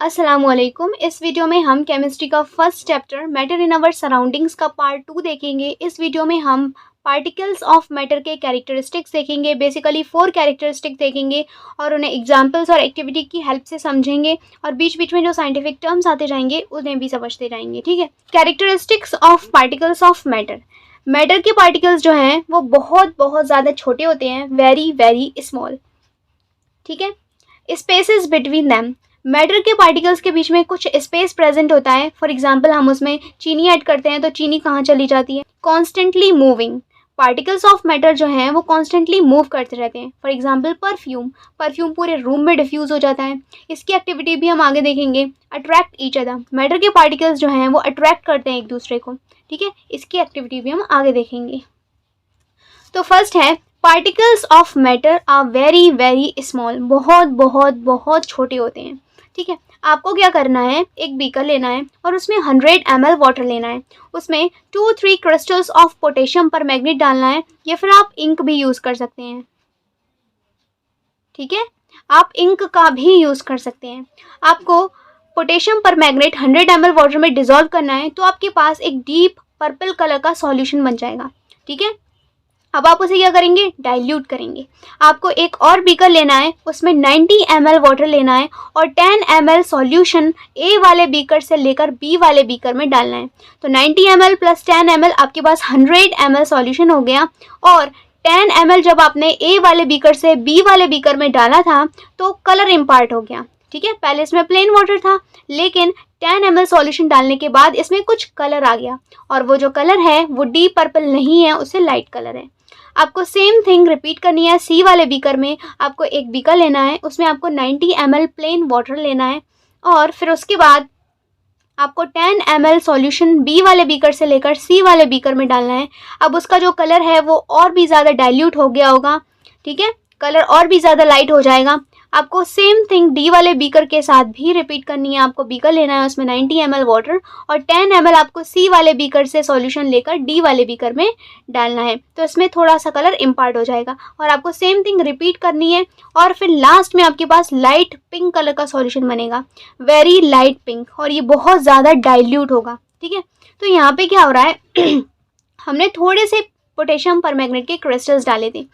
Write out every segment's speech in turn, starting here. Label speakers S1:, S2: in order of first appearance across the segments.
S1: अस्सलामुअलैकुम। इस वीडियो में हम केमिस्ट्री का first chapter matter in our surroundings का पार्ट 2 देखेंगे। इस वीडियो में हम पार्टिकल्स ऑफ मैटर के कैरेक्टरिस्टिक्स देखेंगे। बेसिकली 4 कैरेक्टरिस्टिक देखेंगे और उन्हें एग्जांपल्स और एक्टिविटी की हेल्प से समझेंगे और बीच बीच में जो साइंटिफिक टर्म्स आते जाएंगे उन्हें भी समझते जाएंगे। ठीक है। Characteristics of particles of matter. Matter के पार्टिकल्स जो हैं वो बहुत ज़्यादा छोटे होते हैं, वेरी वेरी स्मॉल। ठीक है। Spaces between them. मैटर के पार्टिकल्स के बीच में कुछ स्पेस प्रेजेंट होता है। फॉर एग्जाम्पल हम उसमें चीनी ऐड करते हैं तो चीनी कहाँ चली जाती है? Constantly moving. Particles of matter जो हैं वो कॉन्स्टेंटली मूव करते रहते हैं। For example perfume. परफ्यूम पूरे रूम में डिफ्यूज़ हो जाता है। इसकी एक्टिविटी भी हम आगे देखेंगे। Attract each other. मैटर के पार्टिकल्स जो हैं वो अट्रैक्ट करते हैं एक दूसरे को। ठीक है। इसकी एक्टिविटी भी हम आगे देखेंगे। तो फर्स्ट है particles of matter are very very small. बहुत छोटे होते हैं। ठीक है। आपको क्या करना है, एक बीकर लेना है और उसमें 100 ml वाटर लेना है। उसमें 2-3 क्रिस्टल्स ऑफ पोटेशियम परमैंगनेट डालना है या फिर आप इंक भी यूज़ कर सकते हैं। ठीक है। आप इंक का भी यूज़ कर सकते हैं। आपको पोटेशियम परमैंगनेट 100 ml वाटर में डिज़ोल्व करना है तो आपके पास एक डीप पर्पल कलर का सॉल्यूशन बन जाएगा। ठीक है। अब आप उसे क्या करेंगे, डाइल्यूट करेंगे। आपको एक और बीकर लेना है, उसमें 90 ml वाटर लेना है और 10 ml सॉल्यूशन ए वाले बीकर से लेकर बी वाले बीकर में डालना है। तो 90 ml प्लस 10 ml आपके पास 100 ml सॉल्यूशन हो गया। और 10 ml जब आपने ए वाले बीकर से बी वाले बीकर में डाला था तो कलर इम्पार्ट हो गया। ठीक है। पहले इसमें प्लेन वाटर था लेकिन 10 ml सॉल्यूशन डालने के बाद इसमें कुछ कलर आ गया और वो जो कलर है वो डीप पर्पल नहीं है, उससे लाइट कलर है। आपको सेम थिंग रिपीट करनी है। सी वाले बीकर में आपको एक बीकर लेना है, उसमें आपको 90 ml प्लेन वाटर लेना है और फिर उसके बाद आपको 10 ml सॉल्यूशन बी वाले बीकर से लेकर सी वाले बीकर में डालना है। अब उसका जो कलर है वो और भी ज़्यादा डाइल्यूट हो गया होगा। ठीक है। कलर और भी ज़्यादा लाइट हो जाएगा। आपको सेम थिंग डी वाले बीकर के साथ भी रिपीट करनी है। आपको बीकर लेना है, उसमें 90 ml वाटर और 10 ml आपको सी वाले बीकर से सॉल्यूशन लेकर डी वाले बीकर में डालना है। तो इसमें थोड़ा सा कलर इम्पार्ट हो जाएगा और आपको सेम थिंग रिपीट करनी है और फिर लास्ट में आपके पास लाइट पिंक कलर का सॉल्यूशन बनेगा, वेरी लाइट पिंक, और ये बहुत ज़्यादा डाइल्यूट होगा। ठीक है। तो यहाँ पे क्या हो रहा है हमने थोड़े से पोटेशियम परमैंगनेट के क्रिस्टल्स डाले थे,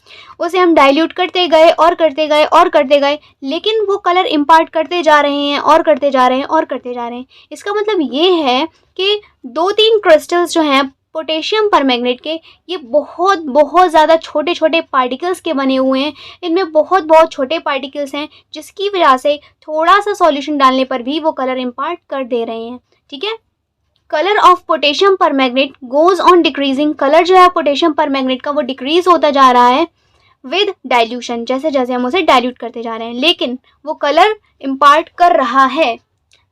S1: उसे हम डाइल्यूट करते गए और करते गए और करते गए, लेकिन वो कलर इम्पार्ट करते जा रहे हैं और करते जा रहे हैं और करते जा रहे हैं। इसका मतलब ये है कि 2-3 क्रिस्टल्स जो हैं पोटेशियम परमैंगनेट के, ये बहुत ज़्यादा छोटे छोटे पार्टिकल्स के बने हुए हैं। इनमें बहुत छोटे पार्टिकल्स हैं जिसकी वजह से थोड़ा सा सॉल्यूशन डालने पर भी वो कलर इम्पार्ट कर दे रहे हैं। ठीक है। Colour of potassium permanganate goes on decreasing. Colour जो है पोटेशियम परमैंगनेट का वो डिक्रीज होता जा रहा है विद डाइल्यूशन, जैसे जैसे हम उसे डाइल्यूट करते जा रहे हैं, लेकिन वो कलर इम्पार्ट कर रहा है।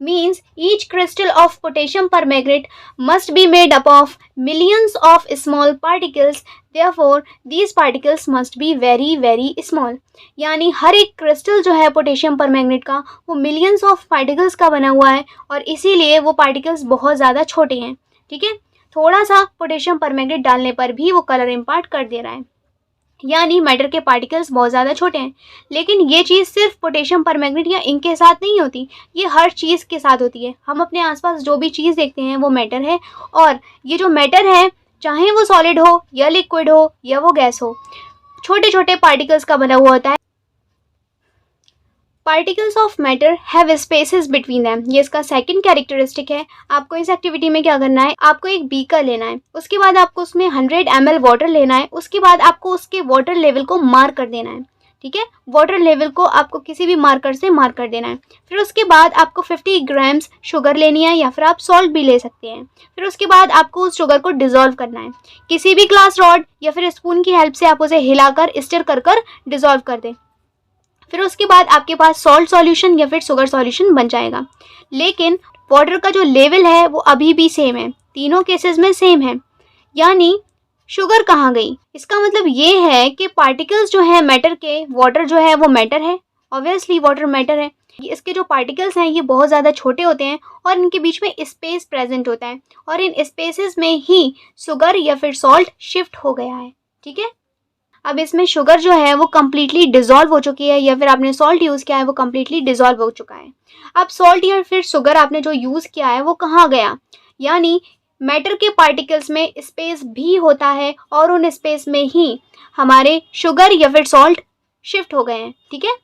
S1: Means each crystal of potassium permanganate must be made up of millions of small particles, therefore these particles must be very very small. यानी हर एक क्रिस्टल जो है पोटेशियम परमैंगनेट का वो मिलियंस ऑफ पार्टिकल्स का बना हुआ है और इसीलिए वो पार्टिकल्स बहुत ज़्यादा छोटे हैं। ठीक है। थोड़ा सा पोटेशियम परमैंगनेट डालने पर भी वो कलर इम्पार्ट कर दे रहा है, यानी मैटर के पार्टिकल्स बहुत ज़्यादा छोटे हैं। लेकिन ये चीज़ सिर्फ पोटेशियम परमैंगनेट या इंक के साथ नहीं होती, ये हर चीज़ के साथ होती है। हम अपने आसपास जो भी चीज़ देखते हैं वो मैटर है और ये जो मैटर है चाहे वो सॉलिड हो या लिक्विड हो या वो गैस हो, छोटे छोटे पार्टिकल्स का बना हुआ होता है। Particles of matter have spaces between them. ये इसका सेकंड कैरेक्टरिस्टिक है। आपको इस एक्टिविटी में क्या करना है, आपको एक बीकर लेना है, उसके बाद आपको उसमें 100 ml वाटर लेना है, उसके बाद आपको उसके वाटर लेवल को मार्क कर देना है। ठीक है। वाटर लेवल को आपको किसी भी मार्कर से मार्क कर देना है। फिर उसके बाद आपको 50 ग्राम्स शुगर लेनी है या फिर आप सॉल्ट भी ले सकते हैं। फिर उसके बाद आपको उस शुगर को डिज़ोल्व करना है। किसी भी ग्लास रॉड या फिर स्पून की हेल्प से आप उसे हिलाकर स्टिर कर कर डिज़ोल्व कर दें। फिर उसके बाद आपके पास सॉल्ट सॉल्यूशन या फिर शुगर सॉल्यूशन बन जाएगा। लेकिन वाटर का जो लेवल है वो अभी भी सेम है, तीनों केसेस में सेम है। यानी शुगर कहाँ गई? इसका मतलब ये है कि पार्टिकल्स जो है मैटर के, वाटर जो है वो मैटर है, ऑब्वियसली वाटर मैटर है। इसके जो पार्टिकल्स हैं ये बहुत ज़्यादा छोटे होते हैं और इनके बीच में स्पेस प्रेजेंट होता है और इन स्पेसेस में ही शुगर या फिर सॉल्ट शिफ्ट हो गया है। ठीक है। अब इसमें शुगर जो है वो कम्प्लीटली डिज़ोल्व हो चुकी है, या फिर आपने सॉल्ट यूज़ किया है वो कम्प्लीटली डिज़ोल्व हो चुका है। अब सॉल्ट या फिर शुगर आपने जो यूज़ किया है वो कहाँ गया, यानी मैटर के पार्टिकल्स में स्पेस भी होता है और उन स्पेस में ही हमारे शुगर या फिर सॉल्ट शिफ्ट हो गए हैं। ठीक है,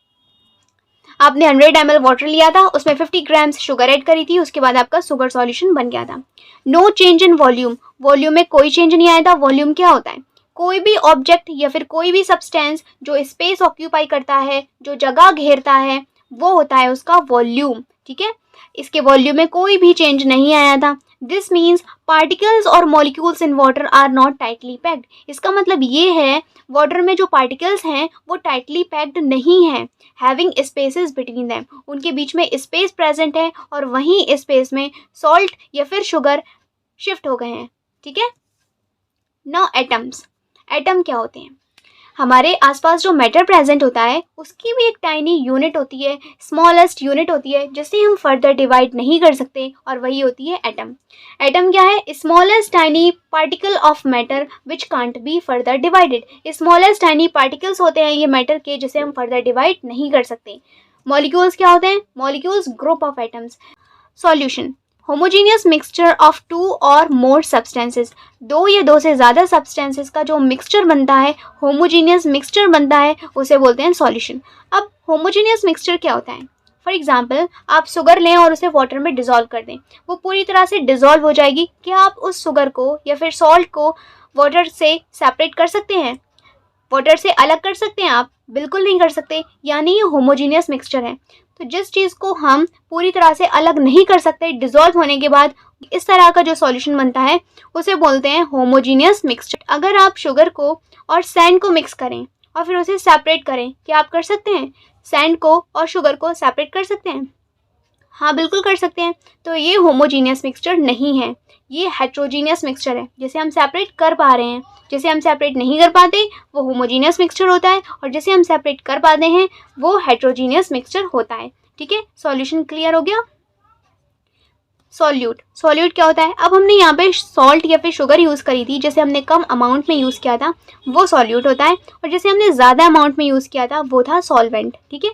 S1: आपने 100 ml वाटर लिया था, उसमें 50 ग्राम्स शुगर ऐड करी थी, उसके बाद आपका शुगर सॉल्यूशन बन गया था। No change in volume, volume में कोई चेंज नहीं आया था। वॉल्यूम क्या होता है, कोई भी ऑब्जेक्ट या फिर कोई भी सब्सटेंस जो स्पेस ऑक्यूपाई करता है, जो जगह घेरता है, वो होता है उसका वॉल्यूम। ठीक है, इसके वॉल्यूम में कोई भी चेंज नहीं आया था। दिस मीन्स पार्टिकल्स और molecules in water are not tightly packed. इसका मतलब ये है वाटर में जो पार्टिकल्स हैं वो टाइटली पैक्ड नहीं है, हैविंग स्पेसेस बिटवीन देम, उनके बीच में स्पेस प्रेजेंट है और वहीं स्पेस में सॉल्ट या फिर शुगर शिफ्ट हो गए हैं। ठीक है, नाउ एटम्स। एटम क्या होते हैं, हमारे आसपास जो मैटर प्रेजेंट होता है उसकी भी एक टाइनी यूनिट होती है, स्मॉलेस्ट यूनिट होती है जिसे हम फर्दर डिवाइड नहीं कर सकते, और वही होती है एटम। एटम क्या है, smallest tiny particle of matter which can't be further divided. Smallest tiny particles होते हैं ये मैटर के, जिसे हम फर्दर डिवाइड नहीं कर सकते। मॉलिक्यूल्स क्या होते हैं, molecules group of atoms. Solution, homogeneous mixture of 2 और मोर सब्सटेंसेस, 2 या 2 से ज़्यादा सब्सटेंसेस का जो मिक्सचर बनता है, होमोजीनियस मिक्सचर बनता है, उसे बोलते हैं सॉल्यूशन। अब होमोजीनियस मिक्सचर क्या होता है, फॉर एग्जांपल आप शुगर लें और उसे वाटर में डिज़ोल्व कर दें, वो पूरी तरह से डिज़ोल्व हो जाएगी। क्या आप उस शुगर को या फिर सॉल्ट को वाटर से सेपरेट कर सकते हैं, वाटर से अलग कर सकते हैं आप? बिल्कुल नहीं कर सकते, यानी ये होमोजीनियस मिक्सचर है। तो जिस चीज़ को हम पूरी तरह से अलग नहीं कर सकते, डिज़ोल्व होने के बाद इस तरह का जो सॉल्यूशन बनता है उसे बोलते हैं होमोजीनियस मिक्सचर। अगर आप शुगर को और सैंड को मिक्स करें और फिर उसे सेपरेट करें, क्या आप कर सकते हैं, सैंड को और शुगर को सेपरेट कर सकते हैं? हाँ बिल्कुल कर सकते हैं। तो ये होमोजीनियस मिक्सचर नहीं है, ये हेट्रोजीनियस मिक्सचर है। जिसे हम सेपरेट कर पा रहे हैं, जिसे हम सेपरेट नहीं कर पाते वो होमोजीनियस मिक्सचर होता है, और जिसे हम सेपरेट कर पाते हैं वो हेट्रोजीनियस मिक्सचर होता है। ठीक है, सॉल्यूशन क्लियर हो गया। सॉल्यूट, सॉल्यूट क्या होता है, अब हमने यहाँ पे सॉल्ट या फिर शुगर यूज़ करी थी, जैसे हमने कम अमाउंट में यूज़ किया था वो सॉल्यूट होता है, और जैसे हमने ज़्यादा अमाउंट में यूज़ किया था वो था सॉल्वेंट। ठीक है,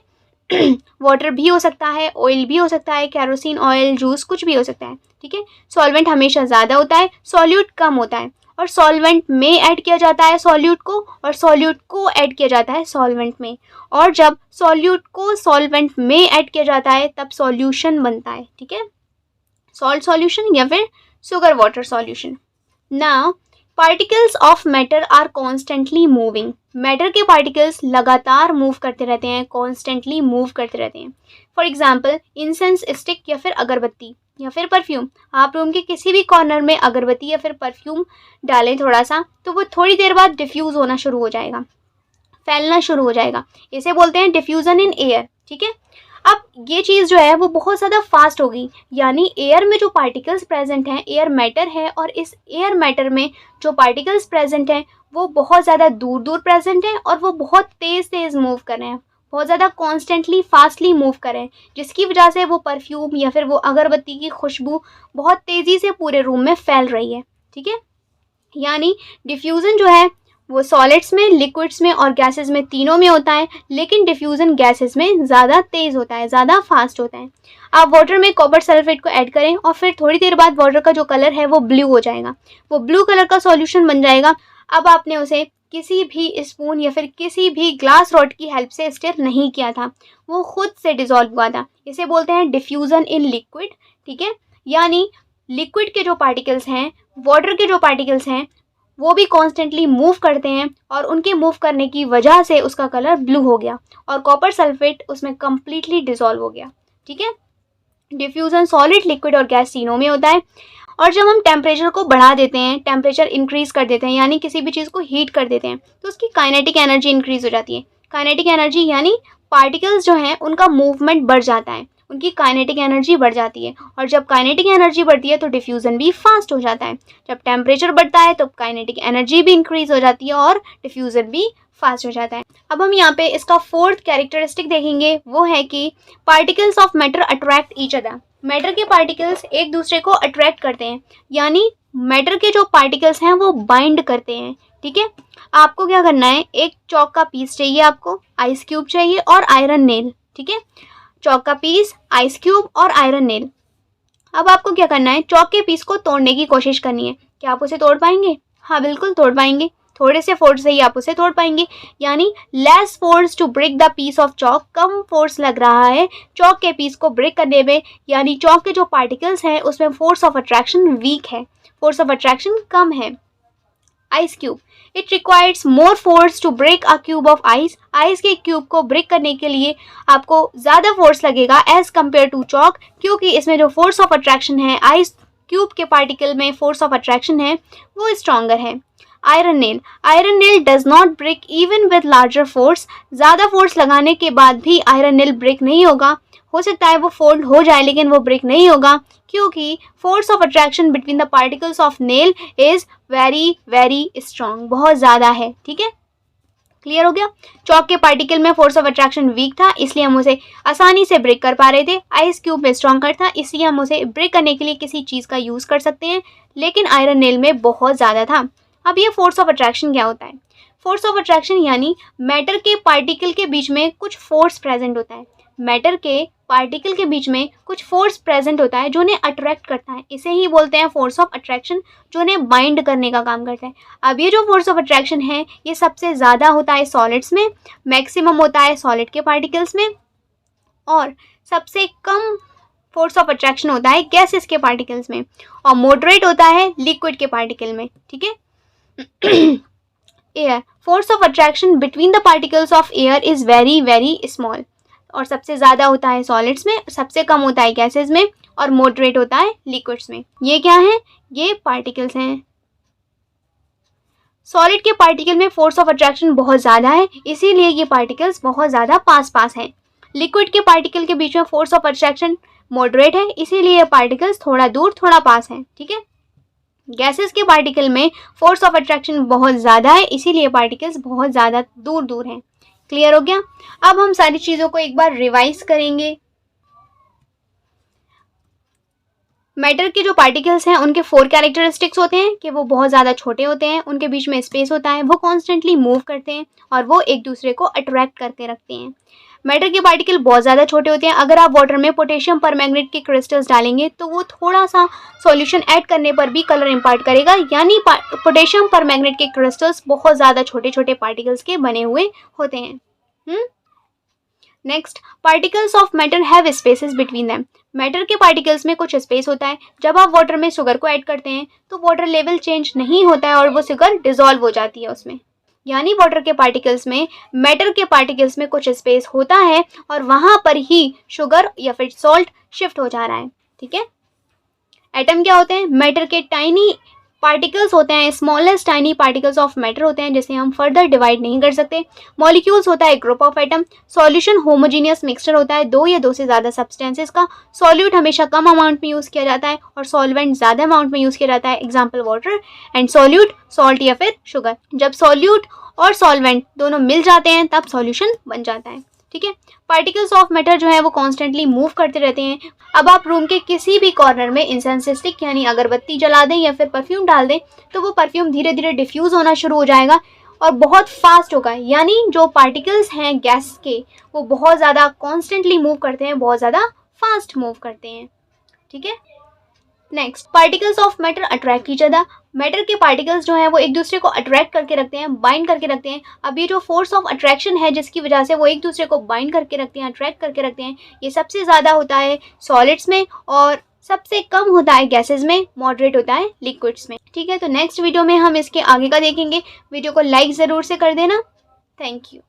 S1: वाटर भी हो सकता है, ऑयल भी हो सकता है, कैरोसिन ऑयल, जूस, कुछ भी हो सकता है। ठीक है, सॉल्वेंट हमेशा ज़्यादा होता है, सॉल्यूट कम होता है, और सॉल्वेंट में ऐड किया जाता है सॉल्यूट को, और सॉल्यूट को ऐड किया जाता है सॉल्वेंट में, और जब सॉल्यूट को सॉल्वेंट में ऐड किया जाता है तब सॉल्यूशन बनता है। ठीक है, सॉल्ट सॉल्यूशन या फिर sugar water solution. Now particles of matter are constantly moving, matter के पार्टिकल्स लगातार मूव करते रहते हैं, कॉन्स्टेंटली मूव करते रहते हैं। फॉर एग्जाम्पल इंसेंस स्टिक या फिर अगरबत्ती या फिर परफ्यूम, आप रूम के किसी भी कॉर्नर में अगरबत्ती या फिर परफ्यूम डालें थोड़ा सा, तो वो थोड़ी देर बाद डिफ्यूज़ होना शुरू हो जाएगा, फैलना शुरू हो जाएगा, इसे बोलते हैं डिफ्यूज़न इन एयर। ठीक है, अब ये चीज़ जो है वो बहुत ज़्यादा फास्ट होगी, यानी एयर में जो पार्टिकल्स प्रेजेंट हैं, एयर मैटर है, और इस एयर मैटर में जो पार्टिकल्स प्रेजेंट हैं वो बहुत ज़्यादा दूर दूर प्रेजेंट हैं, और वो बहुत तेज़ मूव कर रहे हैं, बहुत ज़्यादा कॉन्स्टेंटली फास्टली मूव कर रहे हैं, जिसकी वजह से वो परफ्यूम या फिर वो अगरबत्ती की खुशबू बहुत तेज़ी से पूरे रूम में फैल रही है। ठीक है, यानी डिफ्यूज़न जो है वो सॉलिड्स में, लिक्विड्स में और गैसेस में, तीनों में होता है, लेकिन डिफ्यूज़न गैसेस में ज़्यादा तेज़ होता है, ज़्यादा फास्ट होता है। आप वाटर में कॉपर सल्फेट को ऐड करें और फिर थोड़ी देर बाद वाटर का जो कलर है वो ब्लू हो जाएगा, वो ब्लू कलर का सॉल्यूशन बन जाएगा। अब आपने उसे किसी भी स्पून या फिर किसी भी ग्लास रॉड की हेल्प से स्टिर नहीं किया था, वो खुद से डिज़ोल्व हुआ था, इसे बोलते हैं डिफ्यूज़न इन लिक्विड। ठीक है, यानी लिक्विड के जो पार्टिकल्स हैं, वाटर के जो पार्टिकल्स हैं, वो भी कॉन्स्टेंटली मूव करते हैं, और उनके मूव करने की वजह से उसका कलर ब्लू हो गया और कॉपर सल्फेट उसमें कम्प्लीटली डिज़ोल्व हो गया। ठीक है, डिफ्यूज़न सॉलिड, लिक्विड और गैस तीनों में होता है। और जब हम टेम्परेचर को बढ़ा देते हैं, टेम्परेचर इंक्रीज़ कर देते हैं, यानी किसी भी चीज़ को हीट कर देते हैं, तो उसकी काइनेटिक एनर्जी इंक्रीज़ हो जाती है। काइनेटिक एनर्जी यानी पार्टिकल्स जो हैं उनका मूवमेंट बढ़ जाता है, उनकी काइनेटिक एनर्जी बढ़ जाती है, और जब काइनेटिक एनर्जी बढ़ती है तो डिफ्यूज़न भी फास्ट हो जाता है। जब टेम्परेचर बढ़ता है तो काइनेटिक एनर्जी भी इंक्रीज़ हो जाती है और डिफ्यूज़न भी फास्ट हो जाता है। अब हम यहाँ पे इसका फोर्थ कैरेक्टरिस्टिक देखेंगे, वो है कि particles of matter attract each other. Matter के पार्टिकल्स एक दूसरे को अट्रैक्ट करते हैं, यानी मैटर के जो पार्टिकल्स हैं वो बाइंड करते हैं। ठीक है, आपको क्या करना है, एक चौक का पीस चाहिए, आपको आइस क्यूब चाहिए और आयरन नेल, ठीक है। चौक का पीस, आइस क्यूब और आयरन नेल। अब आपको क्या करना है, चौक के पीस को तोड़ने की कोशिश करनी है। क्या आप उसे तोड़ पाएंगे? हाँ बिल्कुल तोड़ पाएंगे, थोड़े से फोर्स से ही आप उसे तोड़ पाएंगे। यानी less force to break the piece of chalk, कम फोर्स लग रहा है चौक के पीस को ब्रेक करने में। यानी चौक के जो पार्टिकल्स हैं उसमें फोर्स ऑफ अट्रैक्शन वीक है, फोर्स ऑफ अट्रैक्शन कम है। Ice cube, it requires more force to break a cube of ice. Ice के क्यूब को ब्रेक करने के लिए आपको ज़्यादा फोर्स लगेगा एज कम्पेयर टू चौक, क्योंकि इसमें जो फोर्स ऑफ अट्रैक्शन है, आइस क्यूब के पार्टिकल में फोर्स ऑफ अट्रैक्शन है वो स्ट्रॉन्गर है। Iron nail, iron nail does not break even with larger force. ज़्यादा फोर्स लगाने के बाद भी आयरन नेल ब्रेक नहीं होगा। हो सकता है वो फोल्ड हो जाए लेकिन वो ब्रेक नहीं होगा, क्योंकि force of attraction between the particles of nail is very very strong, बहुत ज़्यादा है, ठीक है। क्लियर हो गया? चौक के पार्टिकल में फोर्स ऑफ अट्रैक्शन वीक था, इसलिए हम उसे आसानी से ब्रेक कर पा रहे थे। आइस क्यूब में स्ट्रॉन्गर था, इसलिए हम उसे ब्रेक करने के लिए किसी चीज़ का यूज़ कर सकते हैं, लेकिन आयरन नेल में बहुत ज़्यादा था। अब ये फोर्स ऑफ अट्रैक्शन क्या होता है? फोर्स ऑफ अट्रैक्शन यानी मैटर के पार्टिकल के बीच में कुछ फोर्स प्रेजेंट होता है। मैटर के पार्टिकल के बीच में कुछ फोर्स प्रेजेंट होता है जो उन्हें अट्रैक्ट करता है, इसे ही बोलते हैं फोर्स ऑफ अट्रैक्शन, जो उन्हें बाइंड करने का काम करता है। अब ये जो फोर्स ऑफ अट्रैक्शन है ये सबसे ज़्यादा होता है सॉलिड्स में, मैक्सिमम होता है सॉलिड के पार्टिकल्स में, और सबसे कम फोर्स ऑफ अट्रैक्शन होता है गैसेस के पार्टिकल्स में, और मॉडरेट होता है लिक्विड के पार्टिकल में, ठीक है। Air, force of attraction between the particles of air is very very small, और सबसे ज़्यादा होता है सॉलिड्स में, सबसे कम होता है गैसेस में, और मॉडरेट होता है लिक्विड्स में। ये क्या है? ये पार्टिकल्स हैं। सॉलिड के पार्टिकल में फोर्स ऑफ अट्रैक्शन बहुत ज़्यादा है, इसीलिए ये पार्टिकल्स बहुत ज़्यादा पास पास हैं। लिक्विड के पार्टिकल के बीच में फोर्स ऑफ अट्रैक्शन मॉडरेट है, इसीलिए ये पार्टिकल्स थोड़ा दूर थोड़ा पास हैं, ठीक है। गैसेस के पार्टिकल में फोर्स ऑफ अट्रैक्शन बहुत ज़्यादा है, इसीलिए पार्टिकल्स बहुत ज़्यादा दूर दूर हैं। क्लियर हो गया? अब हम सारी चीज़ों को एक बार रिवाइज करेंगे। मैटर के जो पार्टिकल्स हैं उनके 4 कैरेक्टरिस्टिक्स होते हैं कि वो बहुत ज़्यादा छोटे होते हैं, उनके बीच में स्पेस होता है, वो कॉन्स्टेंटली मूव करते हैं और वो एक दूसरे को अट्रैक्ट करके रखते हैं। मैटर के पार्टिकल बहुत ज़्यादा छोटे होते हैं, अगर आप वाटर में पोटेशियम परमैंगनेट के क्रिस्टल्स डालेंगे तो वो थोड़ा सा सॉल्यूशन ऐड करने पर भी कलर इम्पार्ट करेगा, यानी पोटेशियम परमैंगनेट के क्रिस्टल्स बहुत ज़्यादा छोटे छोटे पार्टिकल्स के बने हुए होते हैं। Next, particles of matter have spaces between them. Matter के पार्टिकल्स में कुछ स्पेस होता है। जब आप वाटर में शुगर को ऐड करते हैं तो वाटर लेवल चेंज नहीं होता है और वो शुगर डिसॉल्व हो जाती है उसमें, यानी वाटर के पार्टिकल्स में मैटर के पार्टिकल्स में कुछ स्पेस होता है और वहाँ पर ही शुगर या फिर सॉल्ट शिफ्ट हो जा रहा है, ठीक है। एटम क्या होते हैं? मैटर के टाइनी पार्टिकल्स होते हैं, smallest tiny particles of matter होते हैं जिसे हम फर्दर डिवाइड नहीं कर सकते। मॉलिक्यूल्स होता है group of atom. Solution homogeneous mixture होता है 2 या 2 से ज़्यादा सब्सटेंसेस का। सॉल्यूट हमेशा कम अमाउंट में यूज़ किया जाता है और सॉल्वेंट ज़्यादा अमाउंट में यूज़ किया जाता है, example water, and solute salt या फिर शुगर। जब सॉल्यूट और सॉल्वेंट दोनों मिल जाते हैं तब सॉल्यूशन बन जाता है, ठीक है। पार्टिकल्स ऑफ मैटर जो है वो कॉन्स्टेंटली मूव करते रहते हैं। अब आप रूम के किसी भी कॉर्नर में इंसेंस स्टिक यानी अगरबत्ती जला दें या फिर परफ्यूम डाल दें तो वो परफ्यूम धीरे धीरे डिफ्यूज़ होना शुरू हो जाएगा और बहुत फास्ट होगा, यानी जो पार्टिकल्स हैं गैस के वो बहुत ज़्यादा कॉन्स्टेंटली मूव करते हैं, बहुत ज़्यादा फास्ट मूव करते हैं, ठीक है। Next, particles of matter attract each other. Matter के पार्टिकल्स जो हैं वो एक दूसरे को अट्रैक्ट करके रखते हैं, बाइंड करके रखते हैं। अब ये जो फोर्स ऑफ अट्रैक्शन है जिसकी वजह से वो एक दूसरे को बाइंड करके रखते हैं, अट्रैक्ट करके रखते हैं, ये सबसे ज़्यादा होता है सॉलिड्स में और सबसे कम होता है गैसेस में, मॉडरेट होता है लिक्विड्स में, ठीक है। तो नेक्स्ट वीडियो में हम इसके आगे का देखेंगे। वीडियो को लाइक ज़रूर से कर देना। Thank you.